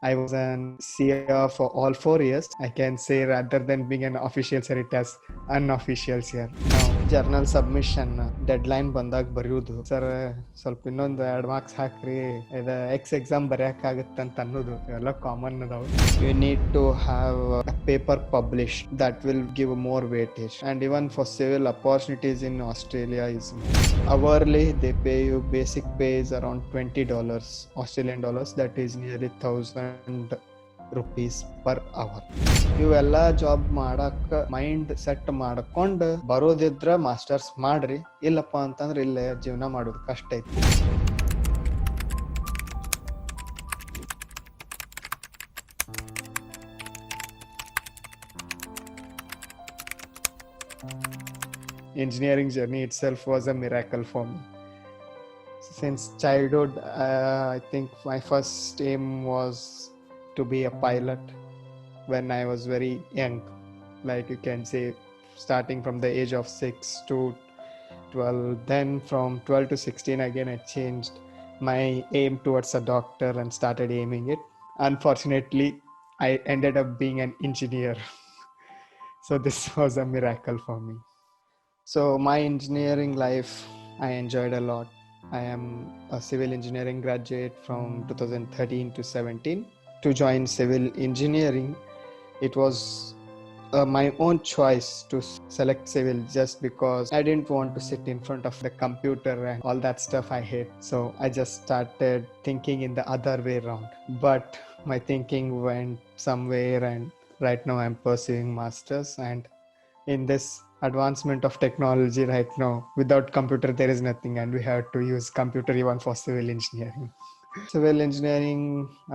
I was an CA for all 4 years. I can say rather than being an official sir, it as unofficial sir. Now journal submission deadline ಬಂದಾಗ ಬರೆಯೋದು sir ಸ್ವಲ್ಪ ಇನ್ನೊಂದು 2 marks ಹಾಕ್ರಿ ಇದು exam ಬರೆಯೋಕ್ಕಾಗತ್ತಂತ ಅನ್ನೋದು ಇವೆಲ್ಲ common ಅದಾವೆ. You need to have a paper publish that will give more weightage and even for civil opportunities in Australia is hourly they pay you basic pay is around $20 Australian dollars, that is nearly 1000 rupees per hour. ಇವೆಲ್ಲ job ಮಾಡಕ್ಕ mind set ಮಾಡ್ಕೊಂಡು ಬರೋದಿದ್ರ masters ಮಾಡ್ರಿ, ಇಲ್ಲಪ್ಪ ಅಂತಂದ್ರೆ ಇಲ್ಲೇ ಜೀವನ ಮಾಡೋದು ಕಷ್ಟ ಐತಿ. Engineering journey itself was a miracle for me. Since childhood, I think my first aim was to be a pilot when I was very young. Like you can say, starting from the age of 6 to 12. Then from 12 to 16, again I changed my aim towards a doctor and started aiming it. Unfortunately, I ended up being an engineer. So this was a miracle for me. So my engineering life, I enjoyed a lot. I am a civil engineering graduate from 2013 to 17. To join civil engineering, it was my own choice to select civil just because I didn't want to sit in front of the computer and all that stuff I hate. So I just started thinking in the other way around. But my thinking went somewhere and right now I'm pursuing masters, and in this advancement of technology right now, without computer there is nothing, and we have to use computer even for civil engineering. Civil engineering,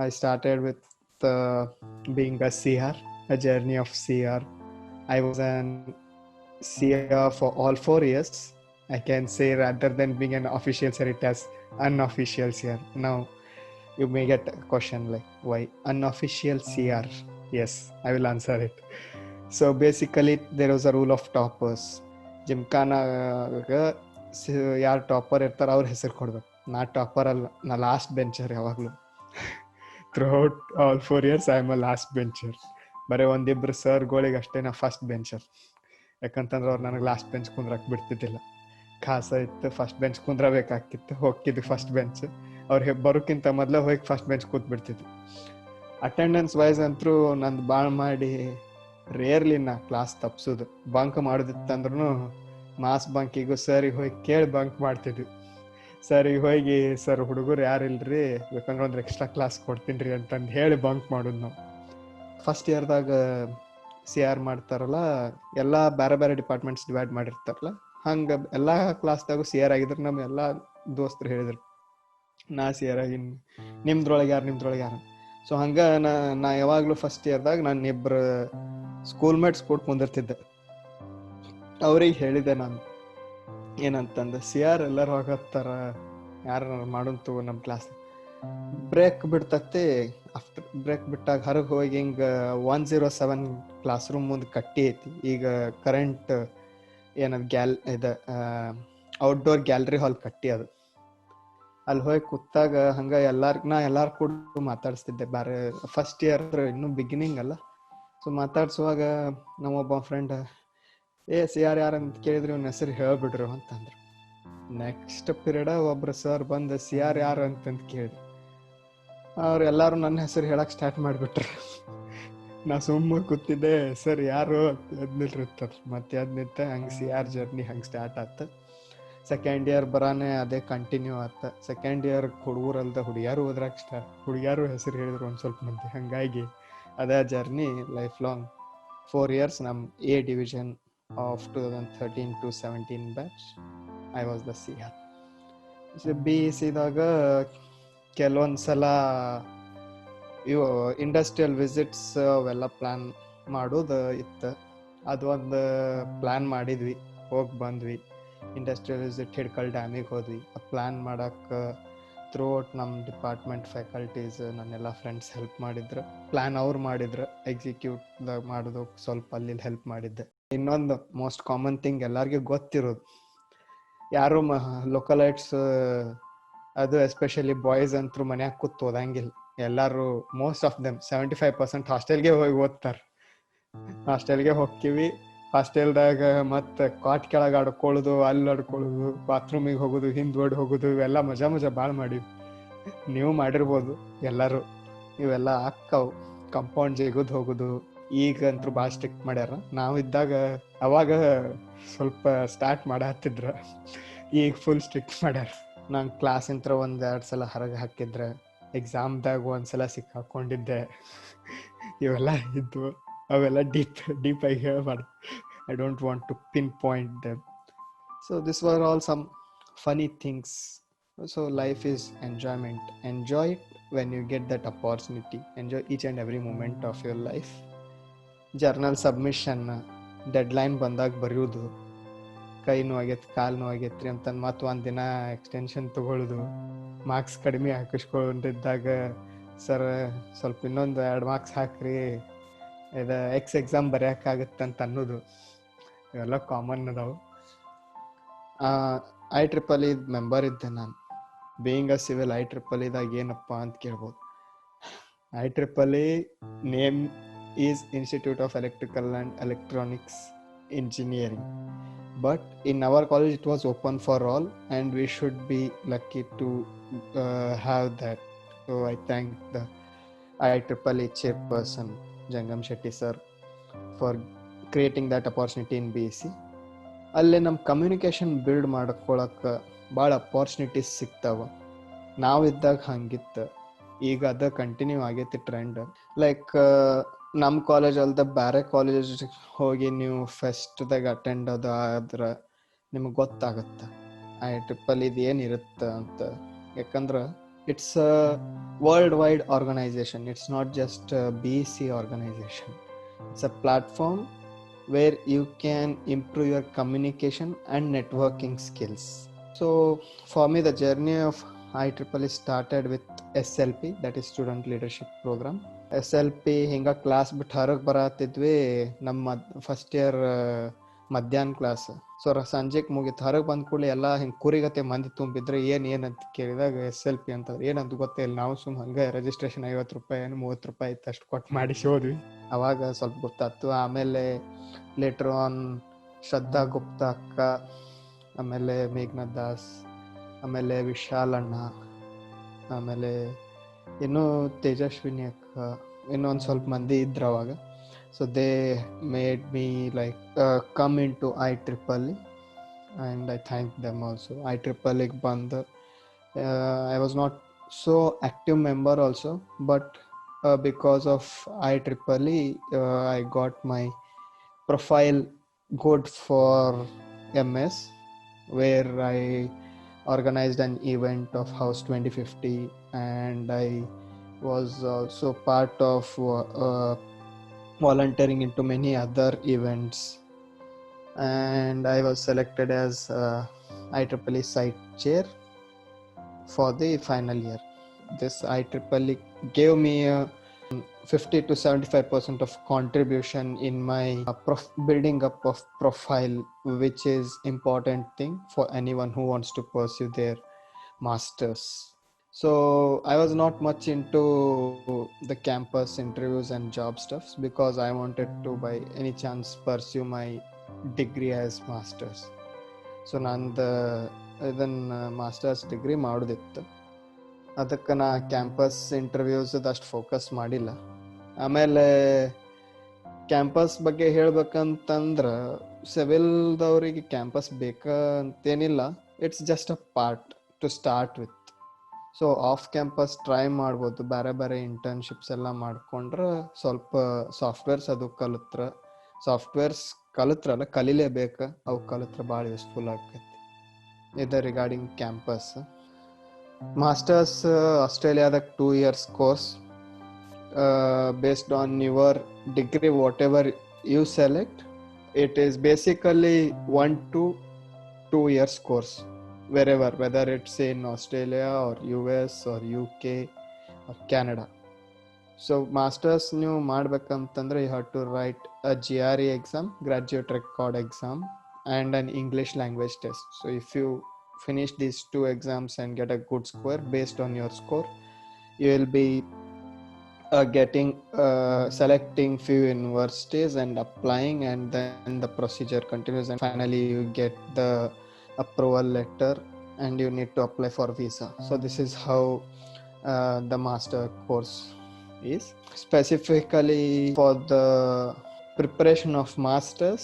I started with being a CR, a journey of CR. I was an CR for all 4 years. I can say rather than being an official sir, it as unofficial CR. Now you may get a question like, why unofficial CR? Yes, I will answer it. So basically there was a rule of toppers. ಜಿಮ್ಖಾನಾಗ ಯಾರು topper ಇರ್ತಾರ ಅವ್ರ ಹೆಸರು ಕೊಡ್ಬೇಕು. ನಾ topper ಅಲ್ಲ, ನಾ last bencher ಯಾವಾಗಲೂ. Throughout all 4 years I am a last bencher. ಬರೀ ಒಂದಿಬ್ಬರು ಸರ್ಗಳಿಗೆ ಅಷ್ಟೇ ನಾ ಫಸ್ಟ್ ಬೆಂಚರ್. ಯಾಕಂತಂದ್ರೆ ಅವ್ರು ನನಗೆ ಲಾಸ್ಟ್ ಬೆಂಚ್ ಕುಂದ್ರಕ್ಕೆ ಬಿಡ್ತಿದ್ದಿಲ್ಲ. ಖಾಸ ಇತ್ತು, ಫಸ್ಟ್ ಬೆಂಚ್ ಕುಂದ್ರಬೇಕಾಗಿತ್ತು. ಹೋಗಿದ್ದು ಫಸ್ಟ್ ಬೆಂಚ್. ಅವ್ರು ಬರೋಕ್ಕಿಂತ ಮೊದಲೇ ಹೋಗಿ ಫಸ್ಟ್ ಬೆಂಚ್ ಕೂತ್ಬಿಡ್ತಿದ್ವಿ. ಅಟೆಂಡೆನ್ಸ್ ವೈಸ್ ಅಂತೂ ನಂದು ಭಾಳ ಮಾಡಿ ರೇರ್ಲಿ ನಾ ಕ್ಲಾಸ್ ತಪ್ಸೋದು. ಬಂಕ್ ಮಾಡೋದಿತ್ತಂದ್ರೂ ಮಾಸ್ ಬಂಕಿಗೂ ಸರಿಗೆ ಹೋಗಿ ಕೇಳಿ ಬಂಕ್ ಮಾಡ್ತಿದ್ವಿ. ಸರಿಗೆ ಹೋಗಿ, ಸರ್ ಹುಡುಗರು ಯಾರು ಇಲ್ರಿ, ಬೇಕಂದ್ರೆ ಒಂದು ಎಕ್ಸ್ಟ್ರಾ ಕ್ಲಾಸ್ ಕೊಡ್ತೀನಿ ರೀ ಅಂತಂದು ಹೇಳಿ ಬಂಕ್ ಮಾಡೋದು ನಾವು. ಫಸ್ಟ್ ಇಯರ್ದಾಗ CR ಮಾಡ್ತಾರಲ್ಲ, ಎಲ್ಲ ಬೇರೆ ಬೇರೆ ಡಿಪಾರ್ಟ್ಮೆಂಟ್ಸ್ ಡಿವೈಡ್ ಮಾಡಿರ್ತಾರಲ್ಲ, ಹಂಗೆ ಎಲ್ಲ ಕ್ಲಾಸ್ದಾಗೂ CR ಆಗಿದ್ರೆ ನಮ್ಮ ಎಲ್ಲ ದೋಸ್ತರು ಹೇಳಿದ್ರು ನಾ CR ಆಗಿನಿ, ನಿಮ್ದ್ರೊಳಗೆ ಯಾರು. ಸೊ ಹಂಗೆ ನಾ ಯಾವಾಗಲೂ ಫಸ್ಟ್ ಇಯರ್ದಾಗ ನಾನು ಇಬ್ಬರು ಸ್ಕೂಲ್ ಮೇಟ್ಸ್ ಕೊಟ್ಟು ಕುಂದಿರ್ತಿದ್ದೆ. ಅವ್ರಿಗೆ ಹೇಳಿದೆ ನಾನು ಏನಂತಂದು, CR ಎಲ್ಲರೂ ಹೋಗತ್ತಾರ, ಯಾರು ಮಾಡೋಂತು ನಮ್ಮ ಕ್ಲಾಸ್. ಬ್ರೇಕ್ ಬಿಡ್ತತಿ. ಆಫ್ಟರ್ ಬ್ರೇಕ್ ಬಿಟ್ಟಾಗ ಹೊರಗೆ ಹೋಗಿ ಹಿಂಗೆ 107 ಕ್ಲಾಸ್ ರೂಮ್ ಮುಂದೆ ಕಟ್ಟಿ ಐತಿ. ಈಗ ಕರೆಂಟ್ ಏನದು ಔಟ್ಡೋರ್ ಗ್ಯಾಲರಿ ಹಾಲ್ ಕಟ್ಟಿ ಅದು. ಅಲ್ಲಿ ಹೋಗಿ ಕೂತಾಗ ಹಂಗೆ ಎಲ್ಲಾರು ಕೂಡ ಮಾತಾಡಿಸ್ತಿದ್ದೆ. ಬೇರೆ ಫಸ್ಟ್ ಇಯರ್ ಇನ್ನೂ ಬಿಗಿನಿಂಗ್ ಅಲ್ಲ. ಸೊ ಮಾತಾಡ್ಸುವಾಗ ನಮ್ಮೊಬ್ಬ ಫ್ರೆಂಡ್, CR ಯಾರು ಅಂತ ಕೇಳಿದ್ರೆ ಅವ್ನ ಹೆಸರು ಹೇಳ್ಬಿಡ್ರು ಅಂತಂದ್ರು. ನೆಕ್ಸ್ಟ್ ಪೀರಿಯಡ್ ಒಬ್ರು ಸರ್ ಬಂದು CR ಯಾರು ಅಂತಂದು ಕೇಳಿ ಅವ್ರು ಎಲ್ಲರೂ ನನ್ನ ಹೆಸರು ಹೇಳಕ್ಕೆ ಸ್ಟಾರ್ಟ್ ಮಾಡಿಬಿಟ್ರು. ನಾ ಸುಮ್ಮನೆ ಕೂತಿದ್ದೆ, ಸರ್ ಯಾರು ಅದ್ನಿಲ್ರಿರ್ತಾರೆ. ಮತ್ತೆ ಅದ್ನಿತ್ತ ಹಂಗೆ CR ಜರ್ನಿ ಹಂಗೆ ಸ್ಟಾರ್ಟ್ ಆಯ್ತು. ಸೆಕೆಂಡ್ ಇಯರ್ ಬರಾನೆ ಅದೇ ಕಂಟಿನ್ಯೂ ಆಯ್ತು. ಸೆಕೆಂಡ್ ಇಯರ್ ಹುಡುಗರಲ್ದ ಹುಡುಗಿಯಾರು ಹೋದ್ರಾಗ ಹುಡುಗಿಯಾರು ಹೆಸರು ಹೇಳಿದ್ರು ಒಂದು ಸ್ವಲ್ಪ ಮಂದಿ. ಹಾಗಾಗಿ ಅದೇ ಜರ್ನಿ ಲೈಫ್ ಲಾಂಗ್ 4 years. ನಮ್ಮ A division of 2013 to 17 batch I was the CR. BECದಾಗ ಕೆಲವೊಂದ್ಸಲ ಇವು ಇಂಡಸ್ಟ್ರಿಯಲ್ ವಿಸಿಟ್ಸ್ ಅವೆಲ್ಲ ಪ್ಲ್ಯಾನ್ ಮಾಡೋದು ಇತ್ತು. ಅದು ಒಂದು ಪ್ಲ್ಯಾನ್ ಮಾಡಿದ್ವಿ, ಹೋಗಿ ಬಂದ್ವಿ. ಇಂಡಸ್ಟ್ರಿಯಲ್ ವಿಸಿಟ್ ಹಿಡ್ಕಲ್ ಡ್ಯಾಮಿಗೆ ಹೋದ್ವಿ. ಪ್ಲ್ಯಾನ್ ಮಾಡೋಕ್ಕೆ ಥ್ರೂಔಟ್ ನಮ್ಮ ಡಿಪಾರ್ಟ್ಮೆಂಟ್ ಫ್ಯಾಕಲ್ಟೀಸ್, ನನ್ನೆಲ್ಲ ಫ್ರೆಂಡ್ಸ್ ಹೆಲ್ಪ್ ಮಾಡಿದ್ರು. ಪ್ಲ್ಯಾನ್ ಅವ್ರು ಮಾಡಿದ್ರು, ಎಕ್ಸಿಕ್ಯೂಟ್ದಾಗ ಮಾಡೋದಕ್ಕೆ ಸ್ವಲ್ಪ ಅಲ್ಲಿ ಹೆಲ್ಪ್ ಮಾಡಿದ್ದೆ. ಇನ್ನೊಂದು ಮೋಸ್ಟ್ ಕಾಮನ್ ಥಿಂಗ್ ಎಲ್ಲರಿಗೂ ಗೊತ್ತಿರೋದು, ಯಾರು ಲೋಕಲೈಟ್ಸ್ ಅದು ಎಸ್ಪೆಷಲಿ ಬಾಯ್ಸ್ ಅಂತೂ ಮನ್ಯಾಗ ಕೂತು ಓದಂಗಿಲ್ಲ. ಎಲ್ಲರೂ ಮೋಸ್ಟ್ ಆಫ್ ದೆಮ್ 75% ಹಾಸ್ಟೆಲ್ಗೆ ಹೋಗಿ ಓದ್ತಾರೆ. ಹಾಸ್ಟೆಲ್ಗೆ ಹೋಗ್ತೀವಿ, ಹಾಸ್ಟೆಲ್ದಾಗ ಮತ್ತೆ ಕಾಟ್ ಕೆಳಗೆ ಆಡ್ಕೊಳ್ಳೋದು, ಅಲ್ಲಿ ಆಡ್ಕೊಳ್ಳೋದು, ಬಾತ್ರೂಮಿಗೆ ಹೋಗೋದು, ಹಿಂದ್ವಡ್ ಹೋಗೋದು, ಇವೆಲ್ಲ ಮಜಾ ಭಾಳ ಮಾಡೀವಿ. ನೀವು ಮಾಡಿರ್ಬೋದು ಎಲ್ಲರೂ. ಇವೆಲ್ಲ ಅಕ್ಕವು ಕಂಪೌಂಡ್ ಜಿಗಿದು ಹೋಗೋದು. ಈಗಂತೂ ಭಾಳ ಸ್ಟ್ರಿಕ್ಟ್ ಮಾಡ್ಯಾರ. ನಾವು ಇದ್ದಾಗ ಅವಾಗ ಸ್ವಲ್ಪ ಸ್ಟಾರ್ಟ್ ಮಾಡತ್ತಿದ್ರ, ಈಗ ಫುಲ್ ಸ್ಟ್ರಿಕ್ಟ್ ಮಾಡ್ಯಾರ. ನಾನು ಕ್ಲಾಸಿಂತ್ರ 1-2 ಸಲ ಹೊರಗೆ ಹಾಕಿದ್ರೆ, ಎಕ್ಸಾಮ್ದಾಗ ಒಂದ್ಸಲ ಸಿಕ್ಕಾಕೊಂಡಿದ್ದೆ. ಇವೆಲ್ಲ ಇದ್ವು. ಅವೆಲ್ಲ ಡೀಪ್ ಆಗಿ ಹೇಳಬಾರ್ದು. I don't want to pinpoint them. So this were all some funny things. So life is enjoyment. Enjoy it when you get that opportunity. Enjoy each and every moment of your life. Journal submission deadline ಬಂದಾಗ ಬರೆಯೋದು, ಕೈ ನೋವಾಗೈತೆ ಕಾಲು ನೋವಾಗೈತ್ರಿ ಅಂತಂದು ಮತ್ತು ಒಂದು ದಿನ extension ತೊಗೊಳ್ಳೋದು, marks ಕಡಿಮೆ ಹಾಕಿಸ್ಕೊಂಡಿದ್ದಾಗ sir ಸ್ವಲ್ಪ ಇನ್ನೊಂದು 2 ಮಾರ್ಕ್ಸ್ ಹಾಕ್ರಿ, ಇದು ಎಕ್ಸಾಮ್ ಬರೆಯೋಕ್ಕಾಗತ್ತಂತ ಅನ್ನೋದು, ಇವೆಲ್ಲ ಕಾಮನ್ ಅದಾವು. IEEE ಮೆಂಬರ್ ಇದ್ದೆ ನಾನು. ಬೀಯಿಂಗ್ ಅ ಸಿವಿಲ್ IEEEದಾಗ ಏನಪ್ಪ ಅಂತ ಕೇಳ್ಬೋದು. IEEE name is institute of electrical and electronics engineering, but in our college it was open for all and we should be lucky to have that. So I thank the IEEE chairperson Jangam Shetty sir for creating that opportunity in BEC. ಅಲ್ಲೇ ನಮ್ಮ communication build ಮಾಡ್ಕೊಳಕ್ಕೆ ಭಾಳ opportunities ಸಿಗ್ತಾವ. ನಾವಿದ್ದಾಗ ಹಂಗಿತ್ತು, ಈಗ ಅದ continue ಆಗೈತಿ trend. Like ನಮ್ಮ college ಅಲ್ದ ಬೇರೆ ಕಾಲೇಜ್ ಹೋಗಿ ನೀವು ಫೆಸ್ಟ್ದಾಗ ಅಟೆಂಡ್ ಆದ್ರೆ ನಿಮ್ಗೆ ಗೊತ್ತಾಗತ್ತೆ IEEE ಇದು ಏನಿರುತ್ತೆ ಅಂತ. ಯಾಕಂದ್ರೆ it's a world wide organization. It's not just BEC organization. It's a platform where you can improve your communication and networking skills. So for me the journey of IEEE started with SLP, that is Student Leadership Program. SLP ಹಿಂಗ class ಬಿಟ್ಟು ಹೊರಗೆ ಬರತ್ತಿದ್ವಿ. ನಮ್ಮ first year ಮಧ್ಯಾಹ್ನ class. So ಸಂಜೆಗೆ ಮುಗಿತು. ಹೊರಗೆ ಬಂದ ಕೂಡಲೇ ಎಲ್ಲ ಹಿಂಗೆ ಕುರಿಗತೆ ಮಂದಿ ತುಂಬಿದ್ರೆ ಏನಂತ ಕೇಳಿದಾಗ SLP ಅಂತಂದ್ರೆ ಏನಂತ ಗೊತ್ತೇ ಇಲ್ಲ. ನಾವು ಸುಮ್ಮ ಹಂಗೆ ರಿಜಿಸ್ಟ್ರೇಷನ್ 50 ರೂಪಾಯಿ ಏನು 30 ರೂಪಾಯಿ ಇತ್ತು ಅಷ್ಟು ಕೊಟ್ಟು ಮಾಡಿಸಿ ಹೋದ್ವಿ. ಅವಾಗ ಸ್ವಲ್ಪ ಗೊತ್ತಾಯ್ತು. ಆಮೇಲೆ ಲೇಟರ್ ಆನ್ ಶ್ರದ್ಧಾ ಗುಪ್ತಾ ಅಕ್ಕ, ಆಮೇಲೆ ಮೇಘ್ನಾ ದಾಸ್, ಆಮೇಲೆ ವಿಶಾಲ್ ಅಣ್ಣ, ಆಮೇಲೆ ಇನ್ನೂ ತೇಜಸ್ವಿನಿ ಅಕ್ಕ, ಇನ್ನೊಂದು ಸ್ವಲ್ಪ ಮಂದಿ ಇದ್ರು ಅವಾಗ. So they made me like come in to IEEE and I thank them also. IEEEಗೆ ಬಂದು I was not so active member also, but because of IEEE I got my profile good for MS, where I organized an event of House 2050 and I was also part of volunteering into many other events, and I was selected as IEEE site chair for the final year. This IEEE gave me 50 to 75% of contribution in my building up of profile, which is important thing for anyone who wants to pursue their masters. So I was not much into the campus interviews and job stuffs because I wanted to by any chance pursue my degree as masters. So ನಂದು ಇದನ್ನು masters degree ಮಾಡೋದಿತ್ತು. ಅದಕ್ಕೆ ನಾ campus ಇಂಟರ್ವ್ಯೂಸದು ಅಷ್ಟು focus ಮಾಡಿಲ್ಲ. ಆಮೇಲೆ campus ಬಗ್ಗೆ ಹೇಳ್ಬೇಕಂತಂದ್ರೆ ಸಿವಿಲ್ದವ್ರಿಗೆ ಕ್ಯಾಂಪಸ್ ಬೇಕಂತೇನಿಲ್ಲ. It's just a part to start with. So off campus try ಮಾಡ್ಬೋದು. ಬೇರೆ ಇಂಟರ್ನ್ಶಿಪ್ಸ್ ಎಲ್ಲ ಮಾಡ್ಕೊಂಡ್ರೆ ಸ್ವಲ್ಪ ಸಾಫ್ಟ್ವೇರ್ಸ್ ಅದು ಸಾಫ್ಟ್ವೇರ್ಸ್ ಕಲಿತ್ರಲ್ಲ, ಕಲಿಲೇಬೇಕು. ಅವು ಕಲಿತ್ರೆ ಭಾಳ ಯೂಸ್ಫುಲ್ ಆಗ್ತೈತಿ. ಇದು ರಿಗಾರ್ಡಿಂಗ್ ಕ್ಯಾಂಪಸ್. ಮಾಸ್ಟರ್ಸ್ ಆಸ್ಟ್ರೇಲಿಯಾದಾಗ 2 years course. Based on your degree, whatever you select, it is basically 1 to 2 years course whether it's in Australia or US or UK or Canada. So masters ನೀವು ಮಾಡ್ಬೇಕಂತಂದ್ರೆ you have to write a GRE exam, graduate record exam, and an English language test. So if you finish these 2 exams and get a good score, based on your score you will be selecting few universities and applying, and then the procedure continues, and finally you get the approval letter and you need to apply for visa. So this is how the master course is. Specifically for the preparation of masters,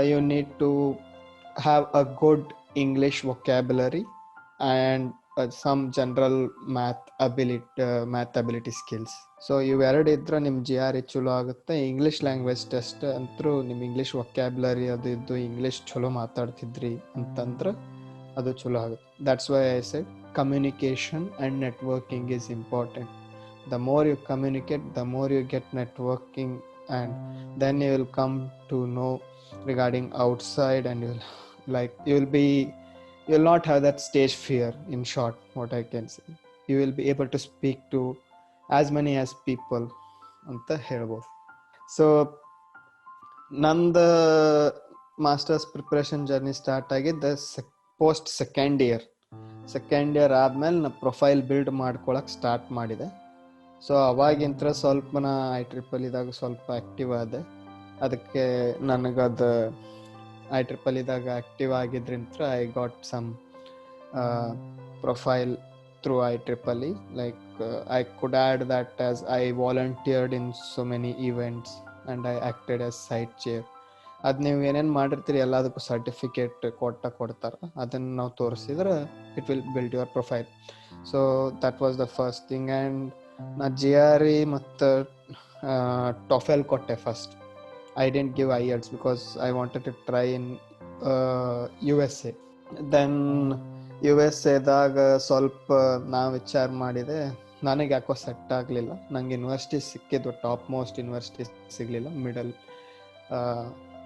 you need to have a good English vocabulary and some general math ability skills. So ಇವೆರಡು ಇದ್ರೆ ನಿಮ್ಮ G R E ಚಲೋ ಆಗುತ್ತೆ. English language test ಅಂತೂ ನಿಮ್ಮ English vocabulary ಅದು ಇದ್ದು English ಚಲೋ ಮಾತಾಡ್ತಿದ್ರಿ ಅಂತಂದ್ರೆ ಅದು ಚಲೋ ಆಗುತ್ತೆ. That's why I said communication and networking is important. The more you communicate, the more you get networking, and then you will come to know regarding outside, and you will not have that stage fear. In short, what I can say, you will be able to speak to as many as people anta helಬೋದು. So ನಂದು masters preparation journey start ಆಗಿದ್ದ post second year ಆದ್ಮೇಲೆ ನಾ profile build ಮಾಡ್ಕೊಳಕ್ start ಮಾಡಿದೆ. So ಅವಾಗಿಂತ ಸ್ವಲ್ಪ ನಾ IEEE ಇದಾಗ ಸ್ವಲ್ಪ ಆಕ್ಟಿವ್ ಆದೆ. ಅದಕ್ಕೆ ನನಗದು IEEE ಇದಾಗ ಆಕ್ಟಿವ್ ಆಗಿದ್ರಿಂತ I got some profile through IEEE. Like I could add that as I volunteered in so many events and I acted as site chair. ಅದು ನೀವು ಏನೇನು ಮಾಡಿರ್ತೀರಿ ಎಲ್ಲದಕ್ಕೂ ಸರ್ಟಿಫಿಕೇಟ್ ಕೊಡ್ತಾರೆ. ಅದನ್ನು ನಾವು ತೋರಿಸಿದ್ರೆ it will build your profile. So that was the first thing. And ನಾ GRE ಮತ್ತು TOEFL ಕೊಟ್ಟೆ first. I didn't give IELTS because I wanted to try in USA. Then USAದಾಗ ಸ್ವಲ್ಪ ನಾ ವಿಚಾರ ಮಾಡಿದೆ, ನನಗೆ ಯಾಕೋ ಸೆಟ್ ಆಗಲಿಲ್ಲ. ನಂಗೆ ಯೂನಿವರ್ಸಿಟಿ ಸಿಕ್ಕಿದ್ವು, ಟಾಪ್ ಮೋಸ್ಟ್ ಯೂನಿವರ್ಸಿಟಿ ಸಿಗಲಿಲ್ಲ, middle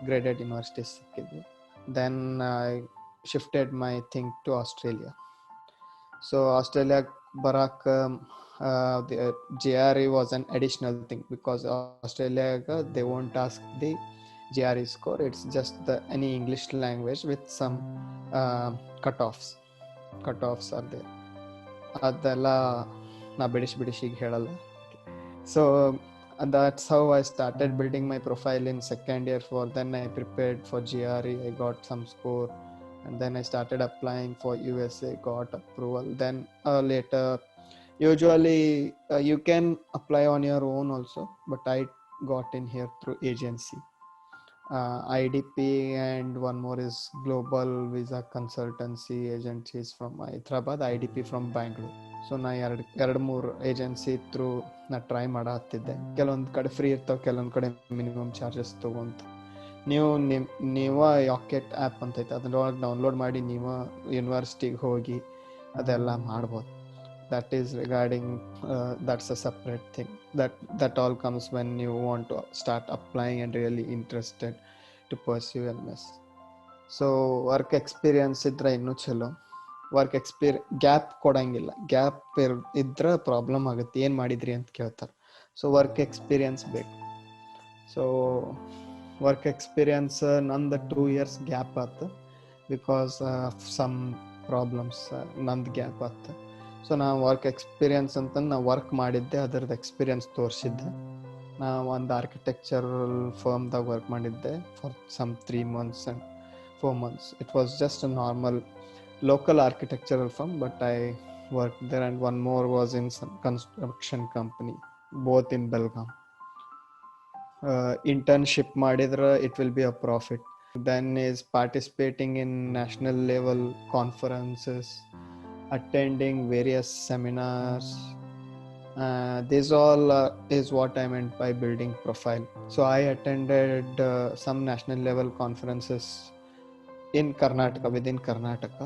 graded universities ಸಿಕ್ಕಿದ್ವು. Then I shifted my thing to Australia. So Australia ಬರಾಕ the GRE was an additional thing because Australia they won't ask the GRE score. It's just any English language with some cutoffs are there. ಅದೆಲ್ಲ ನಾ ಬಿಡಿಸಿಗೆ ಹೇಳಲ್ಲ. So that's how I started building my profile in second year. Then I prepared for GRE, I got some score, and then I started applying for USA, got approval. Then later, usually you can apply on your own also, but I got in here through agency. IDP and one more is Global Visa Consultancy Agencies from Hyderabad, IDP from Bangalore. So ನಾ ಎರಡು ಮೂರು agency through ನಾ try ಮಾಡತ್ತಿದ್ದೆ. ಕೆಲವೊಂದು ಕಡೆ free ಇರ್ತಾವೆ, ಕೆಲವೊಂದು ಕಡೆ minimum charges ತೊಗೊಂತ. ನೀವು ಯಾಕೆಟ್ ಆ್ಯಪ್ ಅಂತ ಐತೆ, ಅದರೊಳಗೆ ಡೌನ್ಲೋಡ್ ಮಾಡಿ ನೀವು ಯೂನಿವರ್ಸಿಟಿಗೆ ಹೋಗಿ ಅದೆಲ್ಲ ಮಾಡ್ಬೋದು. That is regarding that's a separate thing. That all comes when you want to start applying and really interested to pursue MS. So work experience ಇದ್ರೆ ಇನ್ನೂ ಚಲೋ. ವರ್ಕ್ ಗ್ಯಾಪ್ ಕೊಡಂಗಿಲ್ಲ. ಗ್ಯಾಪ್ ಇದ್ರೆ ಪ್ರಾಬ್ಲಮ್ ಆಗುತ್ತೆ, ಏನು ಮಾಡಿದ್ರಿ ಅಂತ ಕೇಳ್ತಾರೆ. ಸೊ ವರ್ಕ್ ಎಕ್ಸ್ಪೀರಿಯನ್ಸ್ ಬೇಕು. ಸೊ ವರ್ಕ್ ಎಕ್ಸ್ಪೀರಿಯನ್ಸ್ ನಂದು 2 years ಗ್ಯಾಪ್ ಆಯ್ತು ಬಿಕಾಸ್ ಆಫ್ ಸಮ್ ಪ್ರಾಬ್ಲಮ್ಸ್. ನಂದು ಗ್ಯಾಪ್ ಆಯ್ತು. ಸೊ ನಾ ವರ್ಕ್ ಎಕ್ಸ್ಪೀರಿಯನ್ಸ್ ಅಂತ ನಾ ವರ್ಕ್ ಮಾಡಿದ್ದೆ, ಅದರದ್ದು ಎಕ್ಸ್ಪೀರಿಯನ್ಸ್ ತೋರಿಸಿದ್ದೆ. ನಾ ಒಂದು ಆರ್ಕಿಟೆಕ್ಚರಲ್ ಫರ್ಮ್ದಾಗ ವರ್ಕ್ ಮಾಡಿದ್ದೆ for some 3 months and 4 months. It was just a normal local architectural firm, but I worked there, and one more was in some construction company, both in Belgaum. Internship madidra it will be a profit. Then is participating in national level conferences, attending various seminars. This all is what I meant by building profile. So I attended some national level conferences in Karnataka, within Karnataka.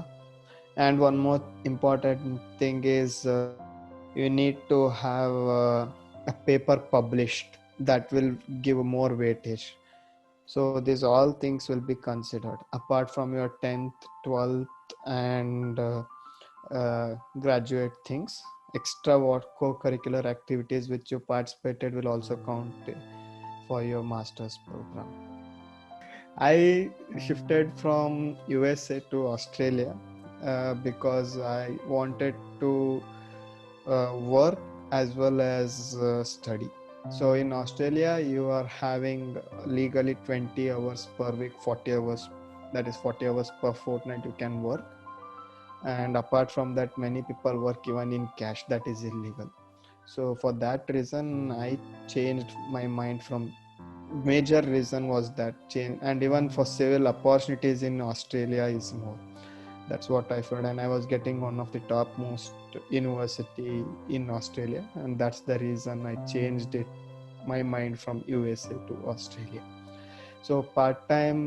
And one more important thing is you need to have a paper published that will give more weightage. So these all things will be considered apart from your 10th, 12th and graduate things. Extra co-curricular activities which you participated will also count for your master's program. I shifted from USA to Australia because I wanted to work as well as study. So in Australia, you are having legally 20 hours per week, 40 hours, that is 40 hours per fortnight you can work. And apart from that, many people work even in cash, that is illegal. So for that reason, I changed my mind from major reason was that change. And even for civil opportunities in Australia is more. That's what I felt, and I was getting one of the topmost university in Australia, and that's the reason I changed it my mind from USA to Australia. So part-time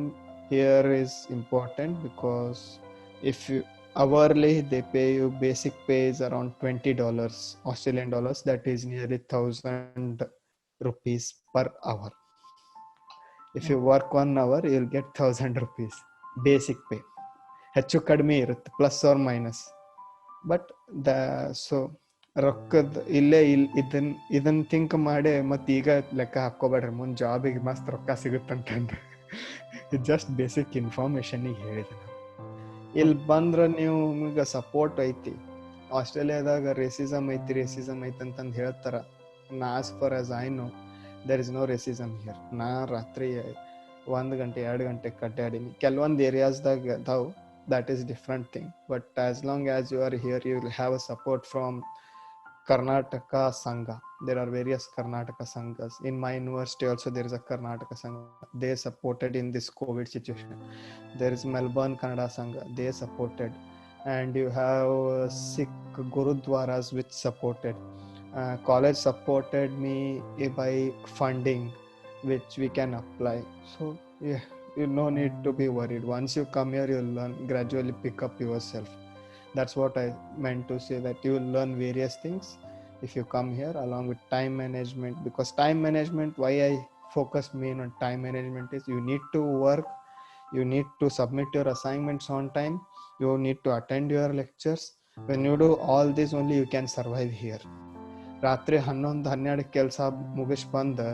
here is important because if you hourly they pay you, basic pay is around $20 Australian dollars, that is nearly 1,000 rupees per hour. If you work 1 hour, you'll get 1,000 rupees basic pay. ಹೆಚ್ಚು ಕಡಿಮೆ ಇರುತ್ತೆ, plus or minus. But so ರೊಕ್ಕದ ಇಲ್ಲೇ ಇದನ್ನ think ಮಾಡಿ ಮತ್ತೆ ಈಗ ಲೆಕ್ಕ ಹಾಕೋಬೇಡ್ರಿ, ಮುಂದೆ ಜಾಬಿಗೆ ಮಸ್ತ್ ರೊಕ್ಕ ಸಿಗುತ್ತಂತಂದ್ರೆ ಇದು ಜಸ್ಟ್ ಬೇಸಿಕ್ ಇನ್ಫಾರ್ಮೇಶನ್ಗೆ ಹೇಳಿದೆ ನಾವು. ಇಲ್ಲಿ ಬಂದ್ರೆ ನೀವು ಈಗ ಸಪೋರ್ಟ್ ಐತಿ. ಆಸ್ಟ್ರೇಲಿಯಾದಾಗ ರೇಸಿಸಮ್ ಐತಿ ಅಂತಂದು ಹೇಳ್ತಾರ. As far as I know there is no racism here. ನಾ ರಾತ್ರಿ 1 ಗಂಟೆ 2 ಗಂಟೆ ಕಡ್ಡಾಡೀನಿ. ಕೆಲವೊಂದು ಏರಿಯಾಸ್ದಾಗ ಅದಾವು, that is different thing, but as long as you are here, you will have a support from Karnataka Sangha. There are various Karnataka Sanghas. In my university also there is a Karnataka Sangha. They supported in this COVID situation. There is Melbourne Kannada Sangha. They supported. And you have Sikh Gurudwaras which supported. College supported me by funding which we can apply. So yeah, you no need to be worried. Once you come here, you'll learn, gradually pick up yourself. That's what I meant to say, that you will learn various things if you come here, along with time management. Because time management, why I focus main on time management is you need to work, you need to submit your assignments on time, you need to attend your lectures. When you do all this, only you can survive here. ರಾತ್ರಿ 11-12 ಕೆಲಸ ಮುಗಿಸ್ ಬಂದು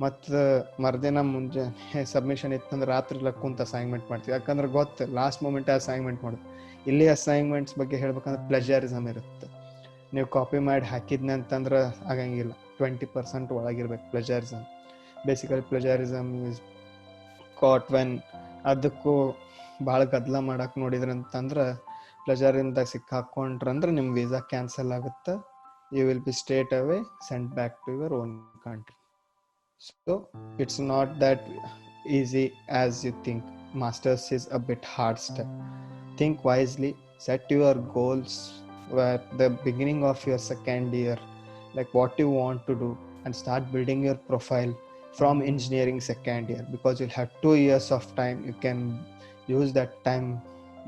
ಮತ್ತು ಮರುದಿನ ಮುಂಜಾನೆ submission ಇತ್ತಂದ್ರೆ ರಾತ್ರಿ ಕುಂತ assignment ಮಾಡ್ತೀವಿ. ಯಾಕಂದ್ರೆ ಗೊತ್ತು ಲಾಸ್ಟ್ ಮೂಮೆಂಟ್ ಅಸೈನ್ಮೆಂಟ್ ಮಾಡೋದು. ಇಲ್ಲಿ ಅಸೈನ್ಮೆಂಟ್ಸ್ ಬಗ್ಗೆ ಹೇಳ್ಬೇಕಂದ್ರೆ ಪ್ಲೆಜರಿಸಮ್ ಇರುತ್ತೆ. ನೀವು ಕಾಪಿ ಮಾಡಿ ಹಾಕಿದ್ನೆ ಅಂತಂದ್ರೆ ಆಗಂಗಿಲ್ಲ, 20% ಒಳಗಿರ್ಬೇಕು plagiarism. Basically plagiarism is caught when ಅದಕ್ಕೂ ಭಾಳ ಗದ್ದಲ ಮಾಡಕ್ಕೆ ನೋಡಿದ್ರಿ ಅಂತಂದ್ರೆ ಪ್ಲೆಜರಿಂದ ಸಿಕ್ಕಾಕೊಂಡ್ರಂದ್ರೆ ನಿಮ್ಮ ವೀಸಾ ಕ್ಯಾನ್ಸಲ್ ಆಗುತ್ತೆ. You will be straight away sent back to your own country. So it's not that easy as you think. Masters is a bit hard step. Think wisely, set your goals at the beginning of your second year, like what you want to do, and start building your profile from engineering second year, because you'll have 2 years of time. You can use that time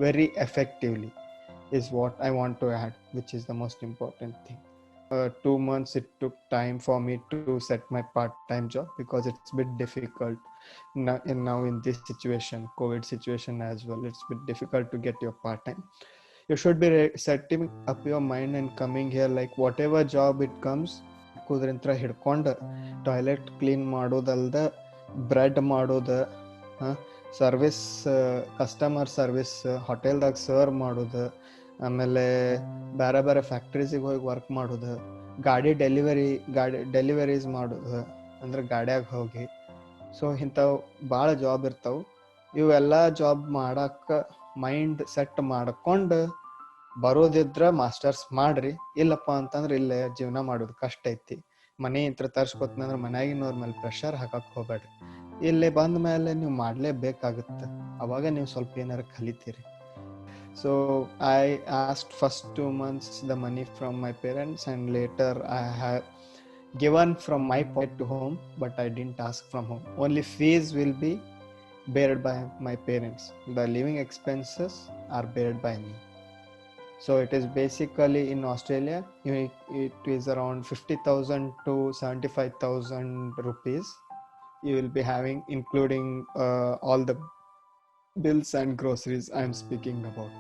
very effectively is what I want to add, which is the most important thing. 2 months it took time for me to set my part-time job, because it's a bit difficult now in this situation, COVID situation as well. It's a bit difficult to get your part-time. You should be setting up your mind and coming here, like whatever job it comes, ಕುದ್ರಿಂತ್ರ ಹಿಡ್ಕೊಂಡು toilet clean ಮಾಡೋದಲ್ದ bread ಮಾಡೋದು, service customer service ಹೋಟೆಲ್ದಾಗ serve ಮಾಡೋದು, ಆಮೇಲೆ ಬೇರೆ ಬೇರೆ ಫ್ಯಾಕ್ಟ್ರೀಸಿಗೆ ಹೋಗಿ work ಮಾಡೋದು, ಗಾಡಿ deliveries ಮಾಡೋದು ಅಂದ್ರೆ ಗಾಡ್ಯಾಗ ಹೋಗಿ. ಸೊ ಇಂಥವು ಭಾಳ ಜಾಬ್ ಇರ್ತಾವೆ. ಇವೆಲ್ಲ ಜಾಬ್ ಮಾಡಕ್ಕೆ ಮೈಂಡ್ ಸೆಟ್ ಮಾಡ್ಕೊಂಡು ಬರೋದಿದ್ರೆ ಮಾಸ್ಟರ್ಸ್ ಮಾಡ್ರಿ. ಇಲ್ಲಪ್ಪ ಅಂತಂದ್ರೆ ಇಲ್ಲೇ ಜೀವನ ಮಾಡೋದು ಕಷ್ಟ ಐತಿ, ಮನೆ ಇಂತ್ರ ತರ್ಸ್ಕೊತಂದ್ರೆ ಮನ್ಯಾಗಿನವ್ರ ಮೇಲೆ ಪ್ರೆಷರ್ ಹಾಕಕ್ಕೆ ಹೋಗ್ಬೇಡ್ರಿ. ಇಲ್ಲೇ ಬಂದ ಮೇಲೆ ನೀವು ಮಾಡಲೇಬೇಕಾಗುತ್ತೆ. ಅವಾಗ ನೀವು ಸ್ವಲ್ಪ ಏನಾರು ಕಲಿತೀರಿ. So I asked first 2 months the money from my parents, and later I have given from my pocket to home, but I didn't ask from home. Only fees will be bared by my parents. The living expenses are bared by me. So it is basically in Australia, it is around 50,000 to 75,000 rupees you will be having, including all the bills and groceries I am speaking about.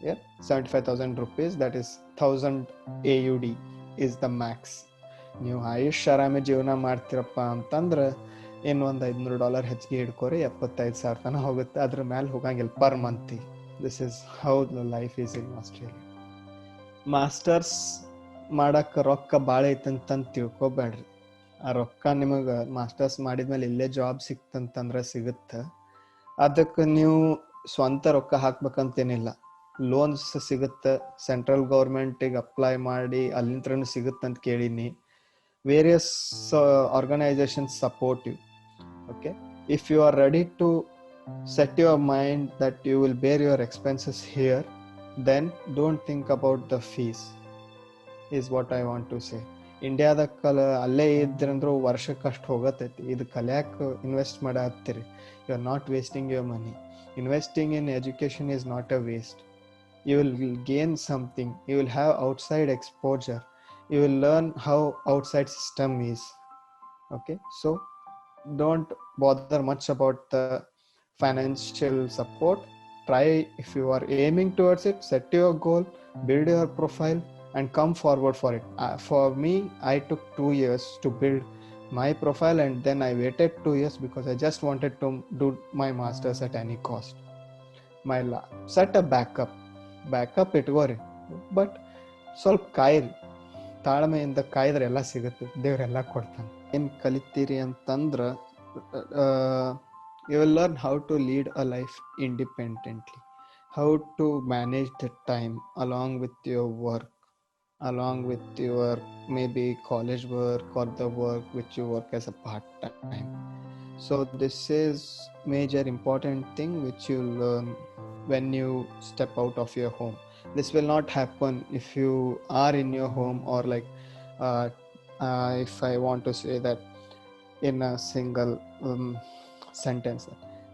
Yeah, 75,000 rupees, that is 1000 AUD is the max. ನೀವು ಆಯುಷ್ ಆರಾಮಿ ಜೀವನ ಮಾಡ್ತೀರಪ್ಪ ಅಂತಂದ್ರೆ ಇನ್ನೊಂದು $500 ಹೆಚ್ಚಿಗೆ ಹಿಡ್ಕೋರಿ, 75,000 ತನಕ ಹೋಗುತ್ತೆ. ಅದ್ರ ಮೇಲೆ ಹೋಗಂಗಿಲ್ಲ per month. This is how the life is in Australia. ಮಾಡಕ್ಕೆ ರೊಕ್ಕ ಭಾಳ ಐತಂತಂದು ತಿಳ್ಕೊಬೇಡ್ರಿ. ಆ ರೊಕ್ಕ ನಿಮಗೆ ಮಾಸ್ಟರ್ಸ್ ಮಾಡಿದ್ಮೇಲೆ ಇಲ್ಲೇ ಜಾಬ್ ಸಿಕ್ತಂತಂದ್ರೆ ಸಿಗುತ್ತೆ. ಅದಕ್ಕೆ ನೀವು ಸ್ವಂತ ರೊಕ್ಕ ಹಾಕ್ಬೇಕಂತೇನಿಲ್ಲ. ಲೋನ್ಸ್ ಸಿಗುತ್ತೆ, ಸೆಂಟ್ರಲ್ ಗೌರ್ಮೆಂಟಿಗೆ ಅಪ್ಲೈ ಮಾಡಿ ಅಲ್ಲಿಂತ್ರನೂ ಸಿಗುತ್ತಂತ ಕೇಳೀನಿ. Various organisations support you. Okay, if you are ready to set your mind that you will bear your expenses here, then don't think about the fees, is what I want to say. ಇಂಡಿಯಾದಾಗ ಅಲ್ಲೇ ಇದ್ರಂದ್ರೂ ವರ್ಷಕ್ಕೆ ಅಷ್ಟು ಹೋಗತ್ತೈತಿ. ಇದು ಕಲಿಯಾಕೆ invest ಮಾಡತ್ತೀರಿ. You are not wasting your money. Investing in education is not a waste. You will gain something. You will have outside exposure. You will learn how outside system is. Okay, so don't bother much about the financial support. Try, if you are aiming towards it, set your goal, build your profile and come forward for it. For me, I took 2 years to build my profile, and then I waited 2 years because I just wanted to do my masters at any cost. Set a backup ಇಟ್ಕೋರಿ, but ಸ್ವಲ್ಪ ಕಾಯಿರಿ, ತಾಳ್ಮೆಯಿಂದ ಕಾಯ್ದ್ರೆ ಎಲ್ಲ ಸಿಗುತ್ತೆ, ದೇವ್ರೆಲ್ಲ ಕೊಡ್ತಾನೆ. ಏನು ಕಲಿತೀರಿ ಅಂತಂದ್ರೆ, you will learn how to lead a life independently, how to manage the time along with your work, along with your maybe college work or the work which you work as a part-time. So this is major important thing which you learn when you step out of your home. This will not happen if you are in your home, or like if I want to say that in a single sentence,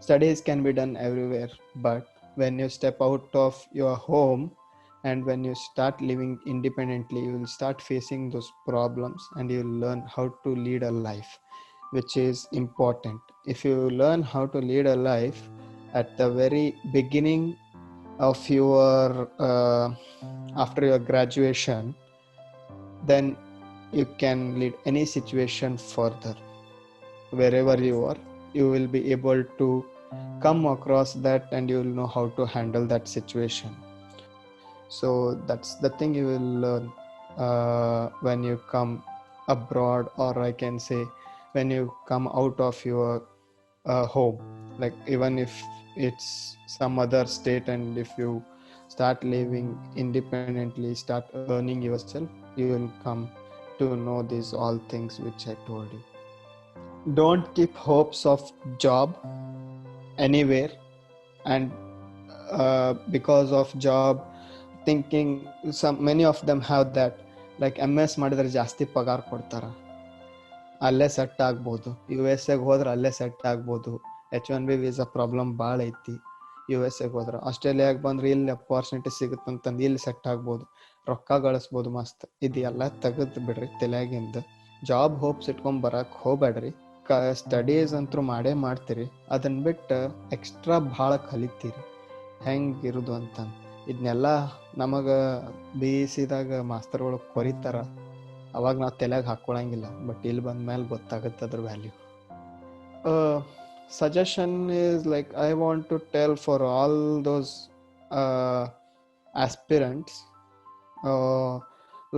studies can be done everywhere, but when you step out of your home and when you start living independently, you will start facing those problems and you will learn how to lead a life, which is important. If you learn how to lead a life at the very beginning of your after your graduation, then you can lead any situation further. Wherever you are, you will be able to come across that and you will know how to handle that situation. So that's the thing you will learn when you come abroad, or I can say when you come out of your home. Like even if it's some other state, and if you start living independently, start earning yourself, you will come to know these all things which I told you. Don't keep hopes of job anywhere, and because of job thinking, many of them have that, like MS ಮಾಡಿದ್ರೆ ಜಾಸ್ತಿ ಪಗಾರ ಕೊಡ್ತಾರ, ಅಲ್ಲೇ set ಆಗ್ಬೋದು, USA ಹೋದ್ರೆ ಅಲ್ಲೇ set ಆಗ್ಬೋದು, H1B visa problem ಭಾಳ ಐತಿ, USA ಹೋದ್ರೆ ಆಸ್ಟ್ರೇಲಿಯಾಗೆ ಬಂದ್ರೆ ಇಲ್ಲಿ ಅಪಾರ್ಚುನಿಟಿ ಸಿಗುತ್ತಂತಂದು ಇಲ್ಲಿ ಸೆಟ್ ಆಗ್ಬೋದು, ರೊಕ್ಕ ಗಳಿಸ್ಬೋದು ಮಸ್ತ್. ಇದೆಲ್ಲ ತೆಗೆದು ಬಿಡ್ರಿ ತಲೆಯಾಗಿಂದ. ಜಾಬ್ ಹೋಪ್ಸ್ ಇಟ್ಕೊಂಡ್ ಬರಕ್ಕೆ ಹೋಗ್ಬೇಡ್ರಿ. ಸ್ಟಡೀಸ್ ಅಂತೂ ಮಾಡೇ ಮಾಡ್ತೀರಿ, ಅದನ್ನ ಬಿಟ್ಟು ಎಕ್ಸ್ಟ್ರಾ ಭಾಳ ಕಲಿತೀರಿ ಹೆಂಗಿರೋದು ಅಂತ. ಇದನ್ನೆಲ್ಲ ನಮಗೆ BECದಾಗ ಮಾಸ್ತರ್ಗಳು ಕೊರಿತಾರ, ಅವಾಗ ನಾವು ತಲೆಯಾಗ ಹಾಕ್ಕೊಳಂಗಿಲ್ಲ, ಬಟ್ ಇಲ್ಲಿ ಬಂದ ಮೇಲೆ ಗೊತ್ತಾಗುತ್ತೆ ಅದ್ರ value. Suggestion is like I want to tell for all those aspirants,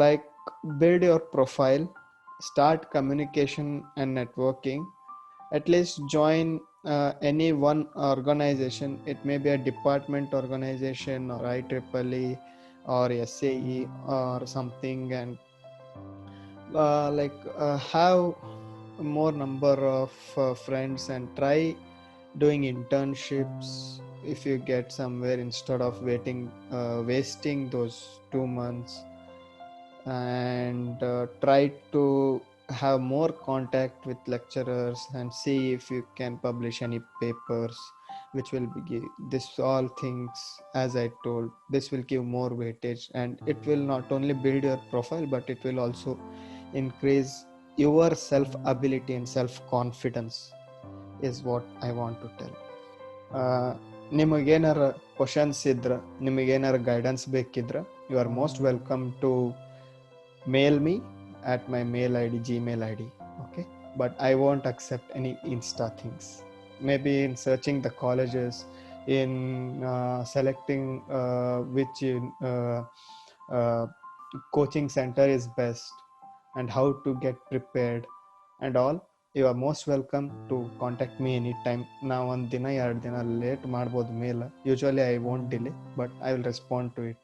like build your profile, start communication and networking, at least join any one organization. It may be a department organization or IEEE or SAE or something, and have more number of friends and try doing internships if you get somewhere, instead of wasting those 2 months, and try to have more contact with lecturers and see if you can publish any papers which will be this all things. As I told, this will give more weightage, and it will not only build your profile, but it will also increase your self ability and self confidence, is what I want to tell. ನಿಮಗೇನಾರ questions ಇದ್ರೆ, ನಿಮಗೇನಾರ guidance ಬೇಕಿದ್ರೆ, you are most welcome to mail me at my mail ID, Gmail ID. Okay, but I won't accept any Insta things. Maybe in searching the colleges, in selecting which coaching center is best and how to get prepared and all, you are most welcome to contact me anytime. Now ಒಂದು ದಿನ 2 ದಿನ late ಮಾಡ್ಬೋದು mail, usually I won't delay but I will respond to it.